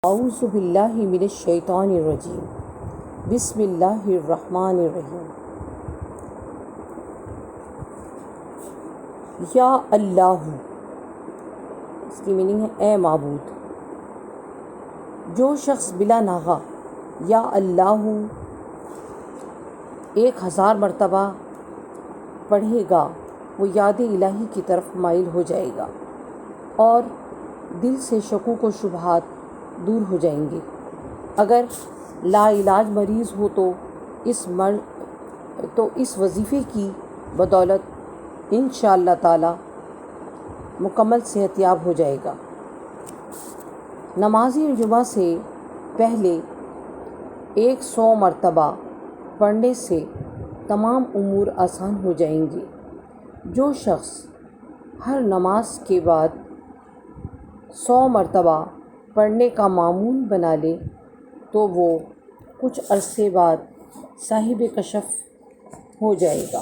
اعوذ باللہ من الشیطان الرجیم بسم اللہ الرحمن الرحیم۔ یا اللہ، اس کی میننگ ہے اے معبود۔ جو شخص بلا ناغہ یا اللہ 1000 مرتبہ پڑھے گا وہ یاد الہی کی طرف مائل ہو جائے گا اور دل سے شکوک و شبہات دور ہو جائیں گے۔ اگر لا علاج مریض ہو تو اس وظیفے کی بدولت انشاءاللہ تعالی مکمل صحت یاب ہو جائے گا۔ نماز جمعہ سے پہلے 100 مرتبہ پڑھنے سے تمام امور آسان ہو جائیں گے۔ جو شخص ہر نماز کے بعد 100 مرتبہ پڑھنے کا معمول بنا لے تو وہ کچھ عرصے بعد صاحب کشف ہو جائے گا۔